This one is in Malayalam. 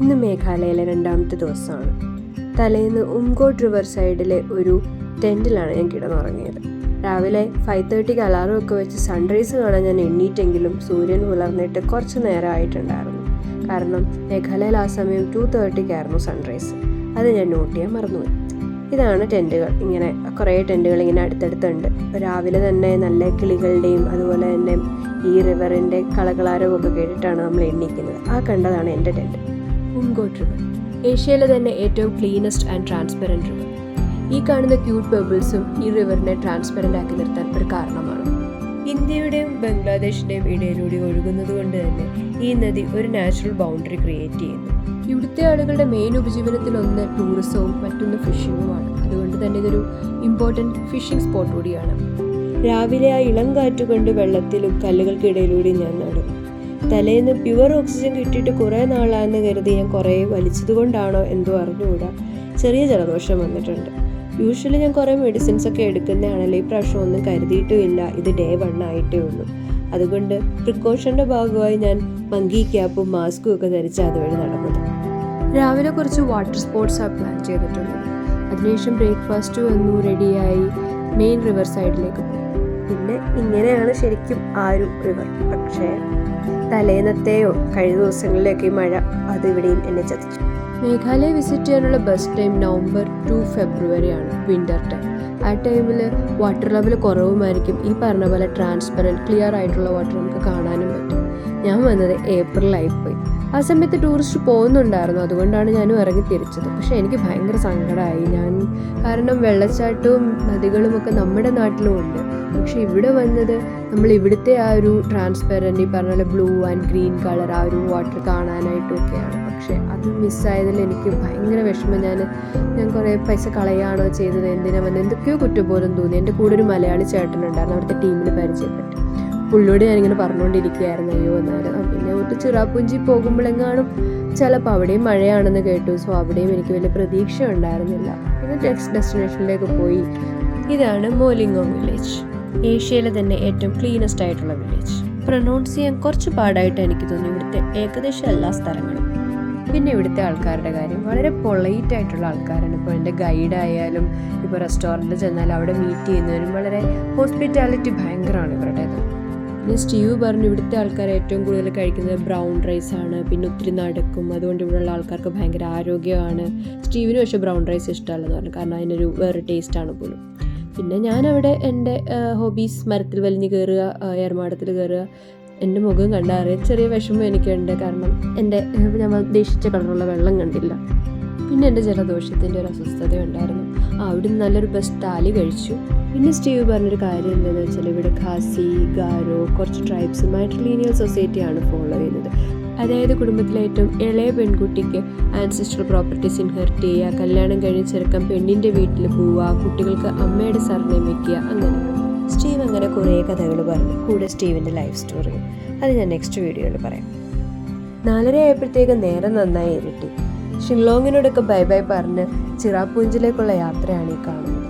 ഇന്ന് മേഘാലയയിലെ രണ്ടാമത്തെ ദിവസമാണ്. തലേന്ന് ഉംഗോട്ട് റിവർ സൈഡിലെ ഒരു ടെൻറ്റിലാണ് ഞാൻ കിടന്നുറങ്ങിയത്. രാവിലെ 5:30 അലാറം ഒക്കെ വെച്ച് സൺറൈസ് കാണാൻ ഞാൻ എണ്ണീറ്റെങ്കിലും സൂര്യൻ പുലർന്നിട്ട് കുറച്ച് നേരമായിട്ടുണ്ടായിരുന്നു. കാരണം മേഘാലയയിൽ ആ സമയം 2:30 സൺറൈസ്. അത് ഞാൻ നോട്ട് ചെയ്യാൻ മറന്നുപോയി. ഇതാണ് ടെൻറ്റുകൾ. ഇങ്ങനെ കുറേ ടെൻറ്റുകൾ ഇങ്ങനെ അടുത്തടുത്തുണ്ട്. രാവിലെ തന്നെ നല്ല കിളികളുടെയും അതുപോലെ തന്നെ ഈ റിവറിൻ്റെ കളകളാരമൊക്കെ കേട്ടിട്ടാണ് നമ്മൾ എണ്ണീക്കുന്നത്. ആ കണ്ടതാണ് എൻ്റെ ടെൻറ്റ്. ഉംഗോട്ട് റിവർ ഏഷ്യയിലെ തന്നെ ഏറ്റവും ക്ലീനസ്റ്റ് ആൻഡ് ട്രാൻസ്പെറൻറ്റ് റിവർ. ഈ കാണുന്ന ക്യൂട്ട് ബബിൾസും ഈ റിവറിനെ ട്രാൻസ്പെറൻ്റ് ആക്കി നിർത്താൻ ഒരു കാരണമാണ്. ഇന്ത്യയുടെയും ബംഗ്ലാദേശിൻ്റെയും ഇടയിലൂടെ ഒഴുകുന്നത് കൊണ്ട് തന്നെ ഈ നദി ഒരു നാച്ചുറൽ ബൗണ്ടറി ക്രിയേറ്റ് ചെയ്യുന്നു. ഇവിടുത്തെ ആളുകളുടെ മെയിൻ ഉപജീവനത്തിലൊന്ന് ടൂറിസവും മറ്റൊന്ന് ഫിഷിങ്ങുമാണ്. അതുകൊണ്ട് തന്നെ ഇതൊരു ഇമ്പോർട്ടൻറ്റ് ഫിഷിംഗ് സ്പോട്ട് കൂടിയാണ്. രാവിലെ ആ ഇളം കാറ്റുകൊണ്ട് വെള്ളത്തിലും കല്ലുകൾക്കിടയിലൂടെ ഞാൻ നടന്നു. തലേന്ന് പ്യുവർ ഓക്സിജൻ കിട്ടിയിട്ട് കുറേ നാളാണെന്ന് കരുതി ഞാൻ കുറേ വലിച്ചതുകൊണ്ടാണോ എന്തോ അറിഞ്ഞുകൂടാ, ചെറിയ ജലദോഷം വന്നിട്ടുണ്ട്. യൂഷ്വലി ഞാൻ കുറേ മെഡിസിൻസ് ഒക്കെ എടുക്കുന്നതാണല്ലോ. ഈ പ്രാവശ്യം ഒന്നും കരുതിയിട്ടുമില്ല. ഇത് ഡേ 1 ആയിട്ടേ ഉള്ളൂ. അതുകൊണ്ട് പ്രിക്കോഷൻ്റെ ഭാഗമായി ഞാൻ മങ്കി ക്യാപ്പും മാസ്കും ഒക്കെ ധരിച്ച് അതുവഴി നടന്നത്. രാവിലെ കുറച്ച് വാട്ടർ സ്പോർട്സാണ് പ്ലാൻ ചെയ്തിട്ടുള്ളത്. അതിനുശേഷം ബ്രേക്ക്ഫാസ്റ്റ് വന്നു, റെഡിയായി മെയിൻ റിവർ സൈഡിലേക്ക് പോയി. പിന്നെ ഇങ്ങനെയാണ് ശരിക്കും ആ ഒരു റിവർ. പക്ഷേ തലേന്നത്തെയോ കഴിഞ്ഞ ദിവസങ്ങളിലൊക്കെ ഈ മഴ അതിവിടെയും എന്നെ ചതിച്ചു. മേഘാലയ വിസിറ്റ് ചെയ്യാനുള്ള ബെസ്റ്റ് ടൈം നവംബർ ടു ഫെബ്രുവരി ആണ്, വിൻ്റർ ടൈം. ആ ടൈമിൽ വാട്ടർ ലെവൽ കുറവുമായിരിക്കും. ഈ പറഞ്ഞ പോലെ ട്രാൻസ്പെറൻറ്റ് ക്ലിയർ ആയിട്ടുള്ള വാട്ടർ നമുക്ക് കാണാനും പറ്റും. ഞാൻ വന്നത് ഏപ്രിലായിപ്പോയി. ആ സമയത്ത് ടൂറിസ്റ്റ് പോകുന്നുണ്ടായിരുന്നു. അതുകൊണ്ടാണ് ഞാനും ഇറങ്ങി തിരിച്ചത്. പക്ഷേ എനിക്ക് ഭയങ്കര സങ്കടമായി. കാരണം വെള്ളച്ചാട്ടവും നദികളും ഒക്കെ നമ്മുടെ നാട്ടിലും ഉണ്ട്. പക്ഷെ ഇവിടെ വന്നത് നമ്മൾ ഇവിടുത്തെ ആ ഒരു ട്രാൻസ്പെറൻറ്റ്, ഈ പറഞ്ഞ പോലെ ബ്ലൂ ആൻഡ് ഗ്രീൻ കളർ ആ ഒരു വാട്ടർ കാണാനായിട്ടൊക്കെയാണ്. പക്ഷേ അത് മിസ്സായതിൽ എനിക്ക് ഭയങ്കര വിഷമം. ഞാൻ കുറേ പൈസ കളയാണോ ചെയ്തത്, എന്തിനാ വന്നത്, എന്തൊക്കെയോ കുറ്റബോധം തോന്നി. എൻ്റെ കൂടെ ഒരു മലയാളി ചേട്ടനുണ്ടായിരുന്നു, അവിടുത്തെ ടീമിൽ പരിചയപ്പെട്ടു. പുള്ളിയോട് ഞാനിങ്ങനെ പറഞ്ഞുകൊണ്ടിരിക്കുകയായിരുന്നു അയ്യോ എന്നാലും. പിന്നെ ഒരു ചിറാപ്പുഞ്ചി പോകുമ്പോഴെങ്ങാനും ചിലപ്പോൾ അവിടെയും മഴയാണെന്ന് കേട്ടു. സോ അവിടെയും എനിക്ക് വലിയ പ്രതീക്ഷ ഉണ്ടായിരുന്നില്ല. പിന്നെ നെക്സ്റ്റ് ഡെസ്റ്റിനേഷനിലേക്ക് പോയി. ഇതാണ് മോലിംഗോങ് വില്ലേജ്, ഏഷ്യയിലെ തന്നെ ഏറ്റവും ക്ലീനസ്റ്റ് ആയിട്ടുള്ള വില്ലേജ്. പ്രൊനൗൺസ് ചെയ്യാൻ കുറച്ച് പാടായിട്ട് എനിക്ക് തോന്നി ഇവിടുത്തെ ഏകദേശം എല്ലാ സ്ഥലങ്ങളും. പിന്നെ ഇവിടുത്തെ ആൾക്കാരുടെ കാര്യം വളരെ പൊളൈറ്റ് ആയിട്ടുള്ള ആൾക്കാരാണ്. ഇപ്പോൾ എൻ്റെ ഗൈഡായാലും ഇപ്പോൾ റെസ്റ്റോറൻറ്റിൽ ചെന്നാലും അവിടെ മീറ്റ് ചെയ്യുന്നവരും വളരെ ഹോസ്പിറ്റാലിറ്റി ഭയങ്കരമാണ് ഇവരുടേത്. പിന്നെ സ്റ്റീവ് പറഞ്ഞു ഇവിടുത്തെ ആൾക്കാർ ഏറ്റവും കൂടുതൽ കഴിക്കുന്നത് ബ്രൗൺ റൈസ് ആണ്. പിന്നെ ഒത്തിരി നടക്കും, അതുകൊണ്ട് ഇവിടെയുള്ള ആൾക്കാർക്ക് ഭയങ്കര ആരോഗ്യമാണ്. സ്റ്റീവിന് പക്ഷേ ബ്രൗൺ റൈസ് ഇഷ്ടമല്ലെന്ന് പറഞ്ഞു, കാരണം അതിനൊരു വേറെ ടേസ്റ്റാണ് പോലും. പിന്നെ ഞാനവിടെ എൻ്റെ ഹോബീസ് മരത്തിൽ വലിഞ്ഞ് കയറുക, ഏർമാടത്തിൽ കയറുക. എൻ്റെ മുഖം കണ്ടറിയാം ചെറിയ വിഷമം എനിക്കുണ്ട്, കാരണം ഞാൻ ഉദ്ദേശിച്ച കളറുള്ള വെള്ളം കണ്ടില്ല. പിന്നെ എൻ്റെ ജലദോഷത്തിൻ്റെ ഒരു അസ്വസ്ഥത ഉണ്ടായിരുന്നു. അവിടുന്ന് നല്ലൊരു ബെസ്റ്റ് താലി കഴിച്ചു. പിന്നെ സ്റ്റീവ് പറഞ്ഞൊരു കാര്യം എന്താണെന്ന് വെച്ചാൽ ഇവിടെ ഖാസി, ഗാരോ കുറച്ച് ട്രൈബ്സ് മാട്രിലീനിയൽ സൊസൈറ്റിയാണ് ഫോളോ ചെയ്യുന്നത്. അതായത് കുടുംബത്തിലെ ഏറ്റവും ഇളയ പെൺകുട്ടിക്ക് ആൻസിസ്ട്രൽ പ്രോപ്പർട്ടീസ് ഇൻഹെറിറ്റ് ചെയ്യുക, കല്യാണം കഴിഞ്ഞ് ചെറുക്കം പെണ്ണിൻ്റെ വീട്ടിൽ പോവുക, കുട്ടികൾക്ക് അമ്മയുടെ സർനെയിം വയ്ക്കുക, അങ്ങനെ. സ്റ്റീവ് അങ്ങനെ കുറേ കഥകൾ പറഞ്ഞു, കൂടെ സ്റ്റീവിൻ്റെ ലൈഫ് സ്റ്റോറിയും. അത് ഞാൻ നെക്സ്റ്റ് വീഡിയോയിൽ പറയാം. 4:30 ആയപ്പോഴത്തേക്ക് നേരം നന്നായി ഇരുട്ടി. ഷില്ലോങ്ങിനോടൊക്കെ ബൈ ബൈ പറഞ്ഞ് ചിറാപ്പുഞ്ചിലേക്കുള്ള യാത്രയാണ് ഈ കാണുന്നത്.